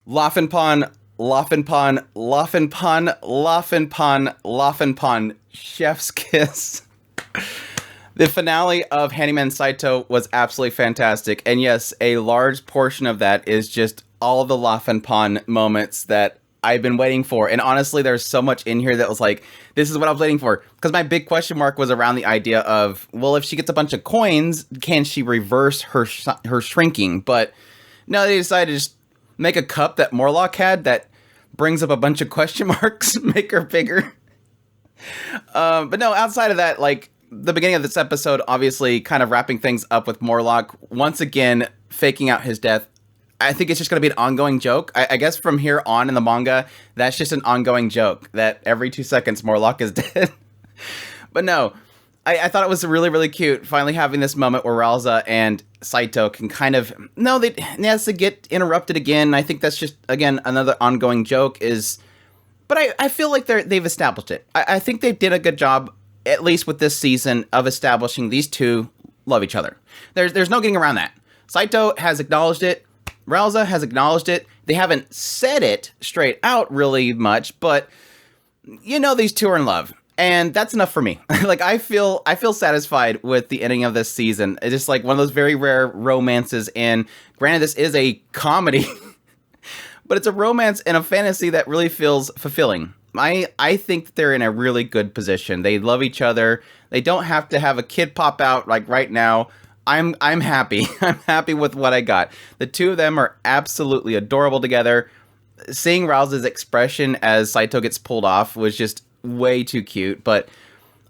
Lafanpan, Lafanpan, Lafanpan, Lafanpan, Lafanpan, Chef's Kiss. The finale of Handyman Saitou was absolutely fantastic. And yes, a large portion of that is just all of the Lafanpan moments that I've been waiting for. And honestly, there's so much in here that was like, this is what I was waiting for. Because my big question mark was around the idea of, well, if she gets a bunch of coins, can she reverse her shrinking? But no, they decided to just make a cup that Morlock had that brings up a bunch of question marks, make her bigger. But no, outside of that, like, the beginning of this episode, obviously kind of wrapping things up with Morlock once again faking out his death. I think it's just going to be an ongoing joke. I guess from here on in the manga, that's just an ongoing joke that every 2 seconds Morlock is dead. But no, I thought it was really, really cute finally having this moment where Ralza and Saito can kind of, no, they has to get interrupted again. I think that's just, again, another ongoing joke is, but I feel like they've established it. I think they did a good job, at least with this season, of establishing these two love each other. There's no getting around that. Saito has acknowledged it. Ralza has acknowledged it. They haven't said it straight out really much, but you know these two are in love. And that's enough for me. Like, I feel satisfied with the ending of this season. It's just like one of those very rare romances. And granted, this is a comedy, but it's a romance and a fantasy that really feels fulfilling. I think they're in a really good position. They love each other. They don't have to have a kid pop out like right now. I'm happy. I'm happy with what I got. The two of them are absolutely adorable together. Seeing Rouse's expression as Saito gets pulled off was just way too cute. But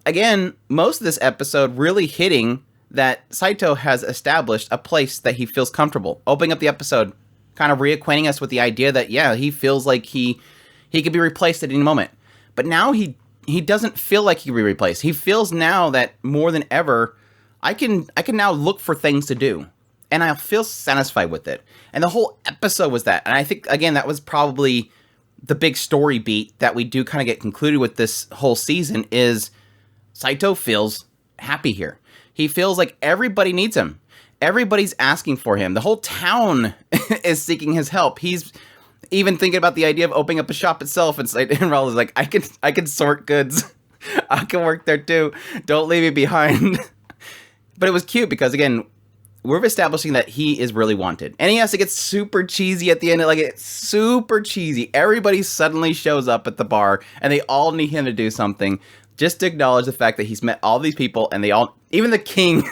again, most of this episode really hitting that Saito has established a place that he feels comfortable. Opening up the episode, kind of reacquainting us with the idea that, yeah, he feels like he could be replaced at any moment. But now he doesn't feel like he can be replaced. He feels now that more than ever, I can now look for things to do. And I feel satisfied with it. And the whole episode was that. And I think, again, that was probably the big story beat that we do kind of get concluded with this whole season is Saito feels happy here. He feels like everybody needs him. Everybody's asking for him. The whole town is seeking his help. He's even thinking about the idea of opening up a shop itself. And Raul is like, I can sort goods. I can work there too. Don't leave me behind. But it was cute because, again, we're establishing that he is really wanted. And yes, it gets super cheesy at the end. Like, it's super cheesy. Everybody suddenly shows up at the bar and they all need him to do something just to acknowledge the fact that he's met all these people and they all, even the king,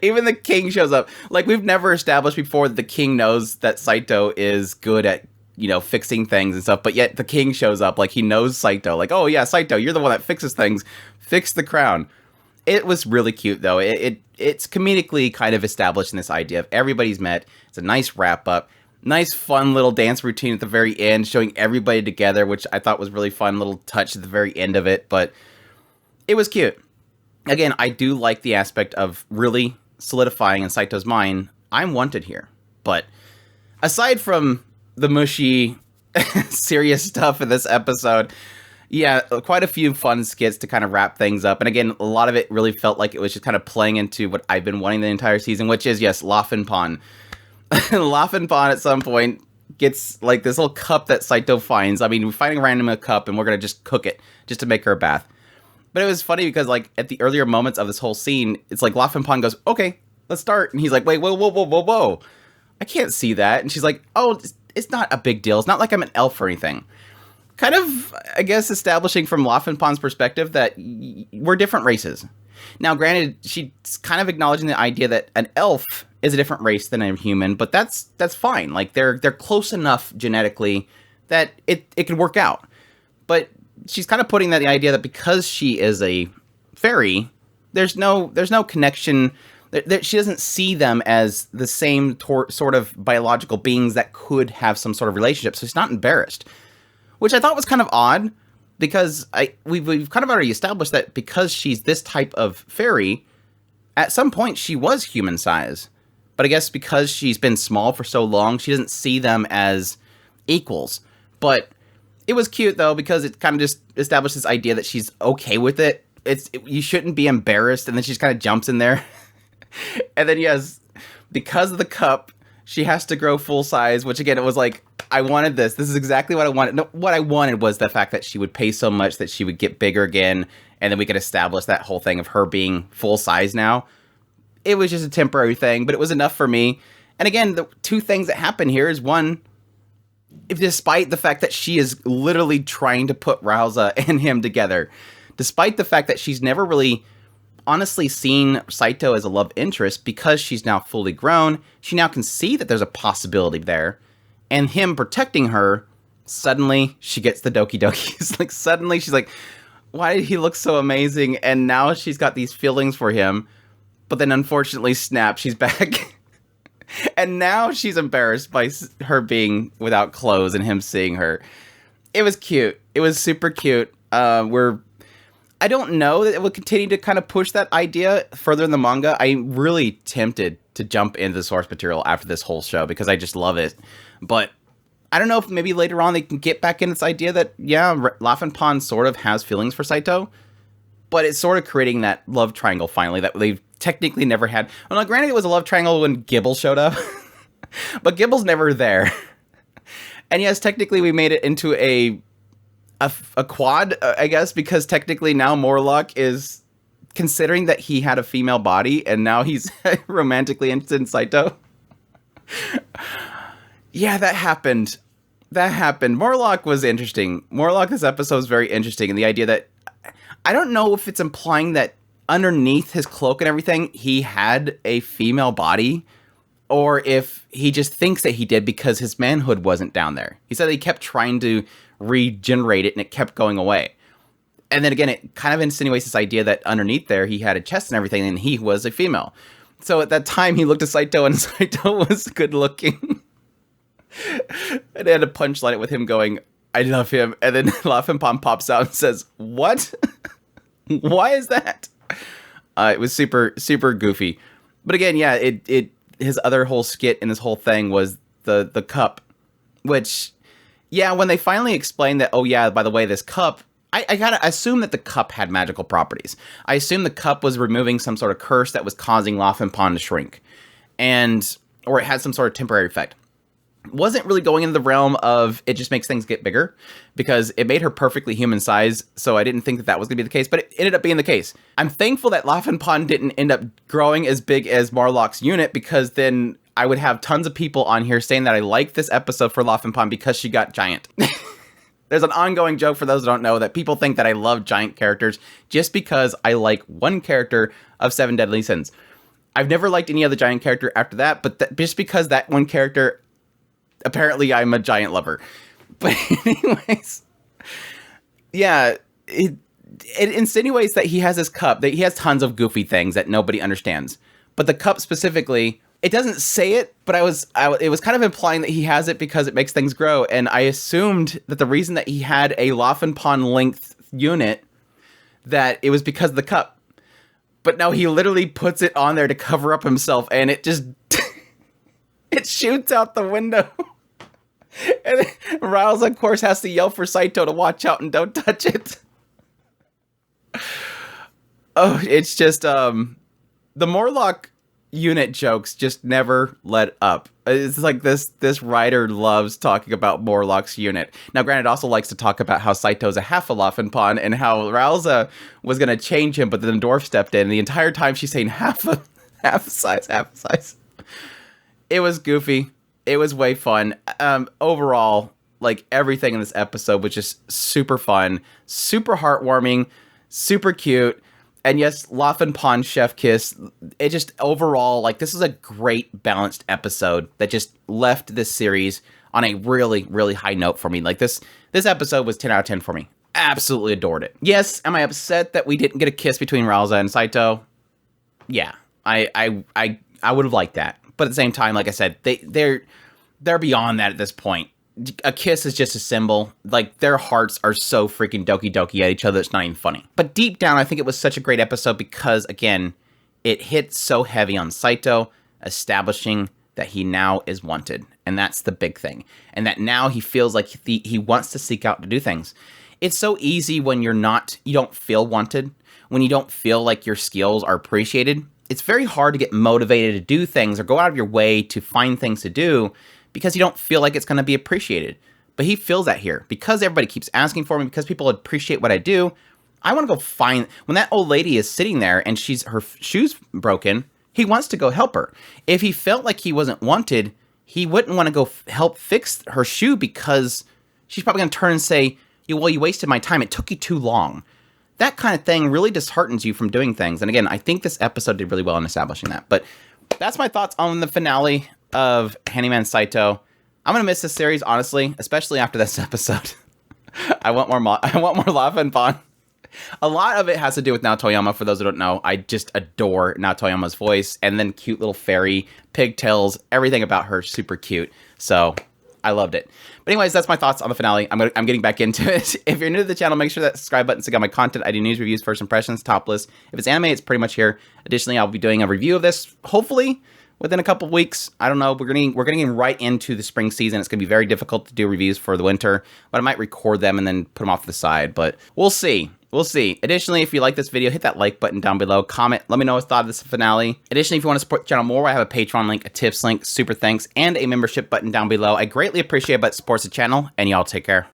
even the king shows up. Like, we've never established before that the king knows that Saito is good at, you know, fixing things and stuff. But yet the king shows up like he knows Saito. Like, oh yeah, Saito, you're the one that fixes things. Fix the crown. It was really cute, though. It's comedically kind of establishing this idea of everybody's met. It's a nice wrap-up. Nice, fun little dance routine at the very end, showing everybody together, which I thought was really fun. Little touch at the very end of it, but it was cute. Again, I do like the aspect of really solidifying in Saito's mind, I'm wanted here. But aside from the mushy, serious stuff in this episode, yeah, quite a few fun skits to kind of wrap things up. And again, a lot of it really felt like it was just kind of playing into what I've been wanting the entire season, which is, yes, Lafanpan. Lafanpan at some point gets like this little cup that Saito finds. I mean, we're finding a random cup and we're going to just cook it just to make her a bath. But it was funny because, like, at the earlier moments of this whole scene, it's like Lafanpan goes, okay, let's start. And he's like, wait, whoa. I can't see that. And she's like, oh, it's not a big deal. It's not like I'm an elf or anything. Kind of, I guess, establishing from Lafanpan's perspective that we're different races. Now, granted, she's kind of acknowledging the idea that an elf is a different race than a human, but that's fine. Like, they're close enough genetically that it could work out. But she's kind of putting that the idea that because she is a fairy, there's no connection. She doesn't see them as the same sort of biological beings that could have some sort of relationship. So she's not embarrassed. Which I thought was kind of odd, because we've kind of already established that because she's this type of fairy, at some point she was human size. But I guess because she's been small for so long, she doesn't see them as equals. But it was cute, though, because it kind of just established this idea that she's okay with it. You shouldn't be embarrassed, and then she just kind of jumps in there. And then, yes, because of the cup, She has to grow full size, which again, it was like, I wanted this. This is exactly what I wanted. No, what I wanted was the fact that she would pay so much that she would get bigger again, and then we could establish that whole thing of her being full size now. It was just a temporary thing, but it was enough for me. And again, the two things that happen here is one, if despite the fact that she is literally trying to put Rauza and him together, despite the fact that she's never really honestly seen Saito as a love interest, because she's now fully grown, she now can see that there's a possibility there. And him protecting her, suddenly she gets the doki doki. It's like, suddenly she's like, why did he look so amazing? And now she's got these feelings for him. But then unfortunately, snap, she's back. And now she's embarrassed by her being without clothes and him seeing her. It was cute. It was super cute. I don't know that it will continue to kind of push that idea further in the manga. I'm really tempted to jump into the source material after this whole show because I just love it. But I don't know if maybe later on they can get back in this idea that, yeah, Lafanpan sort of has feelings for Saito, but it's sort of creating that love triangle finally that they've technically never had. Well, now, granted, it was a love triangle when Gibble showed up, but Gibble's never there. And yes, technically we made it into a quad, I guess, because technically now Morlock is considering that he had a female body and now he's romantically interested in Saito. Yeah, that happened. Morlock was interesting. Morlock, this episode was very interesting. And the idea that, I don't know if it's implying that underneath his cloak and everything, he had a female body, or if he just thinks that he did because his manhood wasn't down there. He said he kept trying to regenerate it and it kept going away. And then again, it kind of insinuates this idea that underneath there, he had a chest and everything, and he was a female. So at that time, he looked at Saito, and Saito was good looking. And they had to punchline it with him going, I love him. And then Lafanpan pops out and says, what? Why is that? It was super, super goofy. But again, yeah, his other whole skit in this whole thing was the cup, which, yeah, when they finally explained that, oh yeah, by the way, this cup, I gotta assume that the cup had magical properties. I assume the cup was removing some sort of curse that was causing Lafanpan to shrink, or it had some sort of temporary effect. Wasn't really going into the realm of it just makes things get bigger, because it made her perfectly human size, so I didn't think that was going to be the case, but it ended up being the case. I'm thankful that Lafanpan didn't end up growing as big as Morlock's unit, because then I would have tons of people on here saying that I like this episode for Lafanpan because she got giant. There's an ongoing joke, for those who don't know, that people think that I love giant characters just because I like one character of Seven Deadly Sins. I've never liked any other giant character after that, but just because that one character, apparently I'm a giant lover. But anyways, yeah, it insinuates that he has this cup, that he has tons of goofy things that nobody understands. But the cup specifically, it doesn't say it, but it was kind of implying that he has it because it makes things grow. And I assumed that the reason that he had a Lafanpan length unit, that it was because of the cup. But no, he literally puts it on there to cover up himself, and it just it shoots out the window. And then Riles, of course, has to yell for Saito to watch out and don't touch it. Oh, it's just, the Morlock unit jokes just never let up. It's like this writer loves talking about Morlock's unit. Now, granted, also likes to talk about how Saito's a half a Lafanpan and how Rauza was going to change him, but then the dwarf stepped in, and the entire time she's saying half a size. It was goofy. It was way fun. Overall, like, everything in this episode was just super fun, super heartwarming, super cute. And yes, Lafanpan chef kiss. It just overall, like, this is a great balanced episode that just left this series on a really, really high note for me. Like, this episode was 10 out of 10 for me. Absolutely adored it. Yes, am I upset that we didn't get a kiss between Rauza and Saito? Yeah, I would have liked that. But at the same time, like I said, they're beyond that at this point. A kiss is just a symbol. Like, their hearts are so freaking doki doki at each other, it's not even funny. But deep down, I think it was such a great episode because, again, it hit so heavy on Saito, establishing that he now is wanted. And that's the big thing. And that now he feels like he wants to seek out to do things. It's so easy when you don't feel wanted, when you don't feel like your skills are appreciated. it's very hard to get motivated to do things or go out of your way to find things to do because you don't feel like it's going to be appreciated. But he feels that here. Because everybody keeps asking for me, because people appreciate what I do, I want to go find... When that old lady is sitting there and her shoe's broken, he wants to go help her. If he felt like he wasn't wanted, he wouldn't want to go help fix her shoe because she's probably going to turn and say, well, you wasted my time. It took you too long. That kind of thing really disheartens you from doing things. And again, I think this episode did really well in establishing that. But that's my thoughts on the finale of Handyman Saitou. I'm going to miss this series, honestly, especially after this episode. I want more Lafanpan. A lot of it has to do with Naotoyama. For those who don't know, I just adore Naotoyama's voice. And then cute little fairy, pigtails, everything about her super cute. So I loved it. But anyways, that's my thoughts on the finale. I'm getting back into it. If you're new to the channel, make sure that subscribe button to get my content. I do news, reviews, first impressions, top list. If it's anime, it's pretty much here. Additionally, I'll be doing a review of this, hopefully, within a couple of weeks. I don't know. We're getting right into the spring season. It's going to be very difficult to do reviews for the winter, but I might record them and then put them off to the side. But we'll see. We'll see. Additionally, if you like this video, hit that like button down below. Comment. Let me know what you thought of this finale. Additionally, if you want to support the channel more, I have a Patreon link, a tips link, super thanks, and a membership button down below. I greatly appreciate it, but it supports the channel, and y'all take care.